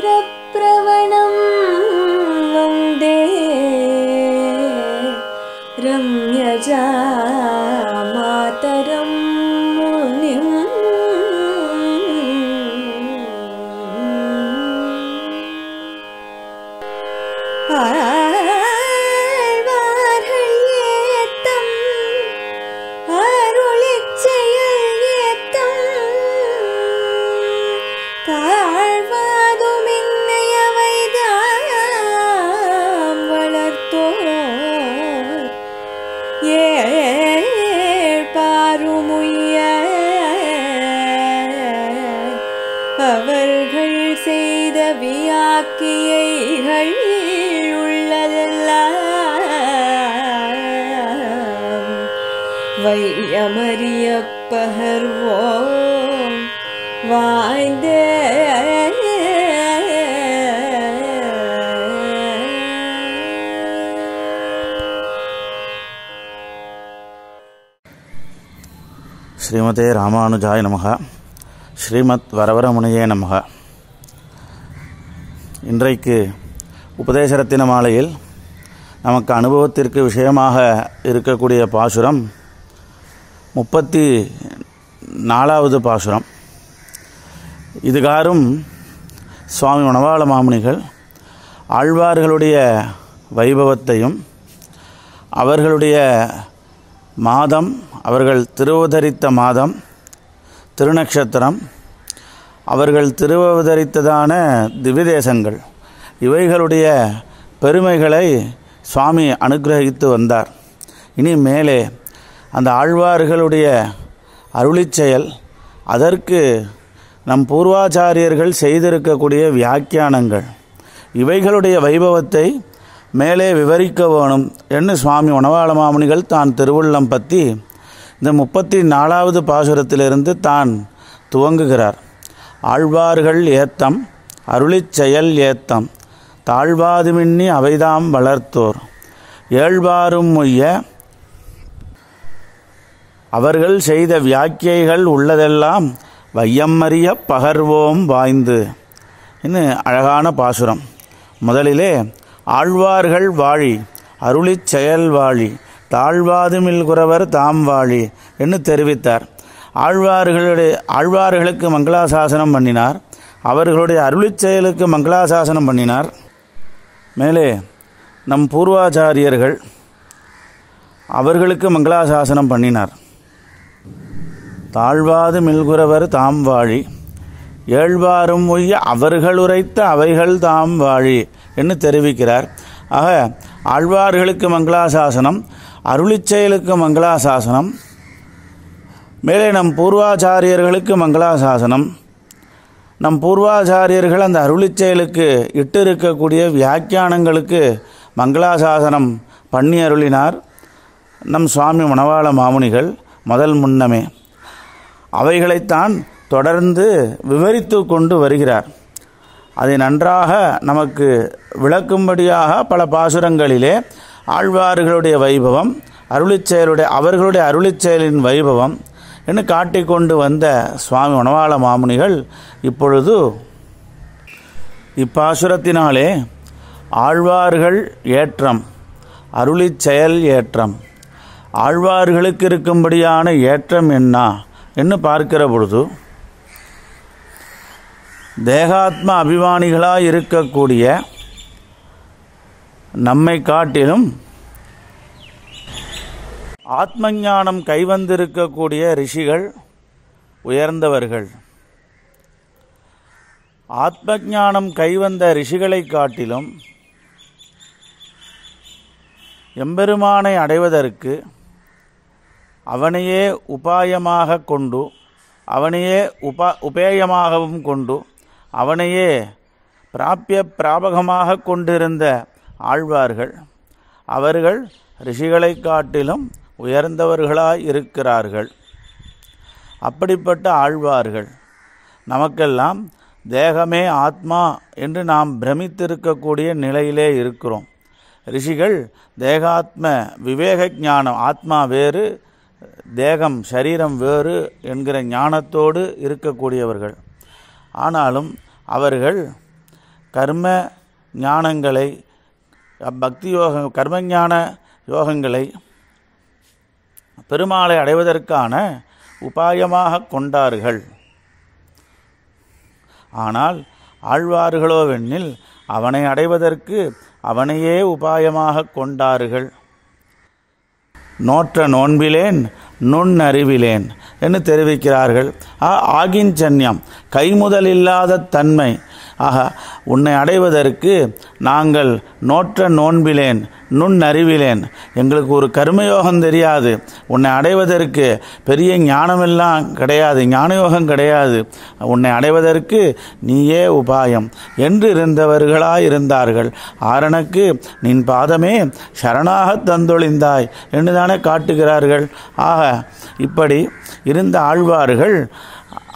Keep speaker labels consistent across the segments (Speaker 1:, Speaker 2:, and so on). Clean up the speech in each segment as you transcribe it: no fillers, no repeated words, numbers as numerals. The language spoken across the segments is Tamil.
Speaker 1: यतीन्द्रप्रवणं वन्दे रम्यजामातरं मुनिम्। அவர்கள் செய்த வியாக்கியைகள் உள்ளதெல்லாம் வையமறிய பகர்வோம் வாய்ந்த
Speaker 2: ஸ்ரீமதே ராமானுஜாய நமஹ. ஸ்ரீமத் வரவரமுனியே நமஹ. இன்றைக்கு உபதேசரத்தின மாலையில் நமக்கு அனுபவத்திற்கு விஷயமாக இருக்கக்கூடிய பாசுரம் 34வது பாசுரம். இதுகாரும் சுவாமி மணவாள மாமுனிகள் ஆழ்வார்களுடைய வைபவத்தையும் அவர்களுடைய மாதம், அவர்கள் திருவதரித்த மாதம், திருநக்ஷத்திரம், அவர்கள் திருவதரித்ததான திவ்யதேசங்கள், இவைகளுடைய பெருமைகளை சுவாமி அனுகிரகித்து வந்தார். இனி மேலே அந்த ஆழ்வார்களுடைய அருளிச் செயல், அதற்கு நம் பூர்வாச்சாரியர்கள் செய்திருக்கக்கூடிய வியாக்கியானங்கள், இவைகளுடைய வைபவத்தை மேலே விவரிக்க வேணும் என்று சுவாமி மணவாள மாமுனிகள் தான் திருவுள்ளம் பற்றி இந்த 34வது பாசுரத்திலிருந்து தான் துவங்குகிறார். ஆழ்வார்கள் ஏத்தம் அருளிச் செயல் ஏத்தம் தாழ்வாதுமின்னி அவைதாம் வளர்த்தோர் ஏழ்வாரும் முய்ய அவர்கள் செய்த வியாக்கியைகள் உள்ளதெல்லாம் வையம்மறிய பகர்வோம் வாய்ந்து. இன்னும் அழகான பாசுரம். முதலிலே ஆழ்வார்கள் வாழி அருளிச் செயல் வாழி தாழ்வாதுமில் குறவர் தாம் வாழி என்று தெரிவித்தார். ஆழ்வார்களுக்கு மங்களாசாசனம் பண்ணினார், அவர்களுடைய அருளிச் செயலுக்கு மங்களாசாசனம் பண்ணினார். மேலே நம் பூர்வாச்சாரியர்கள் அவர்களுக்கு மங்களாசாசனம் பண்ணினார். தாழ்வாது மில்குறவர் தாம் வாழி ஏழ்வாரும் உய்ய அவர்கள் உரைத்த அவைகள் தாம் வாழி என்று தெரிவிக்கிறார். ஆக ஆழ்வார்களுக்கு மங்களாசாசனம், அருளிச் செயலுக்கு மங்களாசாசனம், மேலே நம் பூர்வாச்சாரியர்களுக்கு மங்களாசாசனம். நம் பூர்வாச்சாரியர்கள் அந்த அருளிச் செயலுக்கு இட்டு இருக்கக்கூடிய வியாக்கியானங்களுக்கு மங்களாசாசனம் பண்ணி அருளினார் நம் சுவாமி மணவாள மாமுனிகள் முதல் முன்னமே. அவைகளைத்தான் தொடர்ந்து விவரித்து கொண்டு வருகிறார். அதை நன்றாக நமக்கு விளக்கும்படியாக பல பாசுரங்களிலே ஆழ்வார்களுடைய வைபவம், அவர்களுடைய அருளிச் செயலின் வைபவம் என்று காட்டிக்கொண்டு வந்த சுவாமி மணவாள மாமுனிகள் இப்பொழுது இப்பாசுரத்தினாலே ஆழ்வார்கள் ஏற்றம், அருளிச் செயல் ஏற்றம், ஆழ்வார்களுக்கு இருக்கும்படியான ஏற்றம் என்ன என்று பார்க்கிற பொழுது, தேகாத்ம அபிமானிகளாய் இருக்கக்கூடிய நம்மை காட்டிலும் ஆத்ம ஞானம் கைவந்திருக்கக்கூடிய ரிஷிகள் உயர்ந்தவர்கள். ஆத்ம ஞானம் கைவந்த ரிஷிகளை காட்டிலும் எம்பெருமானை அடைவதற்கு அவனையே உபாயமாக கொண்டு, அவனையே உபேயமாகவும் கொண்டு, அவனையே பிராபகமாக கொண்டிருந்த ஆழ்வார்கள், அவர்கள் ரிஷிகளை காட்டிலும் உயர்ந்தவர்களாய் இருக்கிறார்கள். அப்படிப்பட்ட ஆழ்வார்கள் நமக்கெல்லாம் தேகமே ஆத்மா என்று நாம் பிரமித்திருக்கக்கூடிய நிலையிலே இருக்கிறோம். ரிஷிகள் தேகாத்ம விவேக ஞானம், ஆத்மா வேறு தேகம் சரீரம் வேறு என்கிற ஞானத்தோடு இருக்கக்கூடியவர்கள். ஆனாலும் அவர்கள் கர்ம ஞானங்களை, பக்தி யோக கர்மஞான யோகங்களை பெருமாளை அடைவதற்கான உபாயமாக கொண்டார்கள். ஆனால் ஆழ்வார்களோவெனில் அவனை அடைவதற்கு அவனையே உபாயமாக கொண்டார்கள். நோற்ற நோன்பிலேன் நுண்ணறிவிலேன் என்று தெரிவிக்கிறார்கள். ஆகிஞ்சன்யம் கைமுதலில்லாத தன்மை. ஆக உன்னை அடைவதற்கு நாங்கள் நோற்ற நோன்பிலேன் நுண்ணறிவிலேன், எங்களுக்கு ஒரு கர்மயோகம் தெரியாது, உன்னை அடைவதற்கு பெரிய ஞானமெல்லாம் கிடையாது, ஞானயோகம் கிடையாது, உன்னை அடைவதற்கு நீயே உபாயம் என்று இருந்தவர்களாயிருந்தார்கள். ஆரணக்கு நின் பாதமே சரணாக தந்தொழிந்தாய் என்று தானே காட்டுகிறார்கள். ஆக இப்படி இருந்த ஆழ்வார்கள்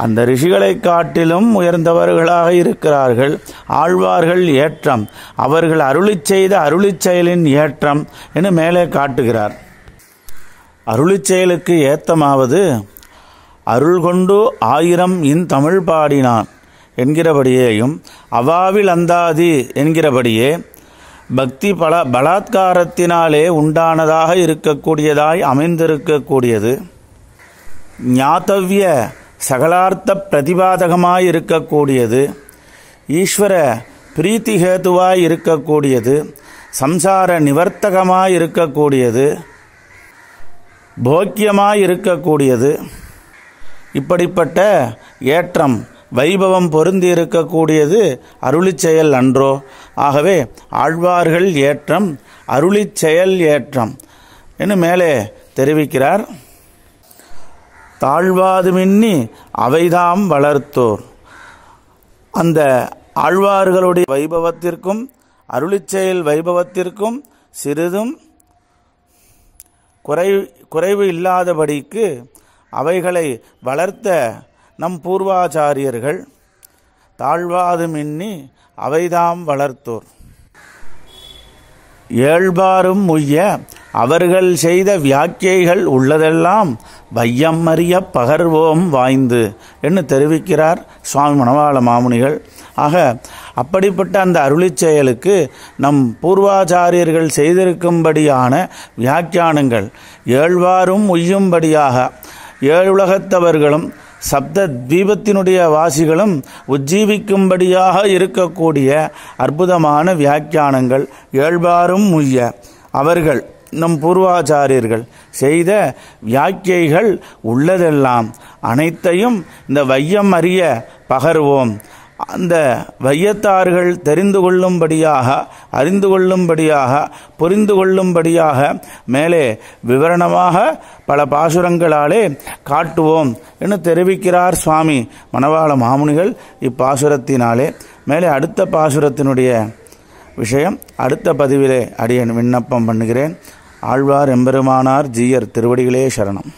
Speaker 2: அந்த ரிஷிகளை காட்டிலும் உயர்ந்தவர்களாக இருக்கிறார்கள். ஆழ்வார்கள் ஏற்றம், அவர்கள் அருளிச் செய்த அருளிச் செயலின் ஏற்றம் என மேலே காட்டுகிறார். அருளிச் செயலுக்கு ஏத்தமாவது அருள் கொண்டு 1000 தமிழ் பாடினான் என்கிறபடியேயும் அவாவில் அந்தாதி என்கிறபடியே பக்தி பலாத்காரத்தினாலே உண்டானதாக இருக்கக்கூடியதாய் அமைந்திருக்கக்கூடியது, ஞாத்தவ்ய சகலார்த்த பிரதிபாதகமாய் இருக்கக்கூடியது, ஈஸ்வர பிரீத்திஹேதுவாய் இருக்கக்கூடியது, சம்சார நிவர்த்தகமாய் இருக்கக்கூடியது, போக்கியமாய் இருக்கக்கூடியது, இப்படிப்பட்ட ஏற்றம் வைபவம் பொருந்தி இருக்கக்கூடியது அருளிச் செயல் அன்றோ? ஆகவே ஆழ்வார்கள் ஏற்றம் அருளிச் செயல் ஏற்றம் என்று மேலே தெரிவிக்கிறார். தாழ்வாது மின்னி அவைதாம் வளர்த்தோர். அந்த ஆழ்வார்களுடைய வைபவத்திற்கும் அருளிச் செயல் வைபவத்திற்கும் சிறிதும் குறைவு இல்லாதபடிக்கு அவைகளை வளர்த்த நம் பூர்வாச்சாரியர்கள் தாழ்வாது மின்னி அவைதாம் வளர்த்தோர். ஏழ்பாரும் உய்ய அவர்கள் செய்த வியாக்கியைகள் உள்ளதெல்லாம் வையம் அறிய பகர்வோம் வாய்ந்து என்று தெரிவிக்கிறார் சுவாமி மணவாள மாமுனிகள். ஆக அப்படிப்பட்ட அந்த அருளிச் செயலுக்கு நம் பூர்வாச்சாரியர்கள் செய்திருக்கும்படியான வியாக்கியானங்கள் ஏழ்வாரும் உய்யும்படியாக, ஏழுலகத்தவர்களும் சப்த தீபத்தினுடைய வாசிகளும் உஜ்ஜீவிக்கும்படியாக இருக்கக்கூடிய அற்புதமான வியாக்கியானங்கள் ஏழ்பாரும் உய்ய அவர்கள் நம் பூர்வாச்சாரியர்கள் செய்த வியாக்கியைகள் உள்ளதெல்லாம் அனைத்தையும் இந்த வையம் அறிய பகர்வோம், அந்த வையத்தார்கள் தெரிந்து கொள்ளும்படியாக, அறிந்து கொள்ளும்படியாக, புரிந்து கொள்ளும்படியாக மேலே விவரணமாக பல பாசுரங்களாலே காட்டுவோம் என்று தெரிவிக்கிறார் சுவாமி மணவாள மாமுனிகள். இப்பாசுரத்தினாலே மேலே அடுத்த பாசுரத்தினுடைய விஷயம் அடுத்த பதிவிலே அடியேன் விண்ணப்பம் பண்ணுகிறேன். ஆழ்வார் எம்பெருமானார் ஜீயர் திருவடிகளே சரணம்.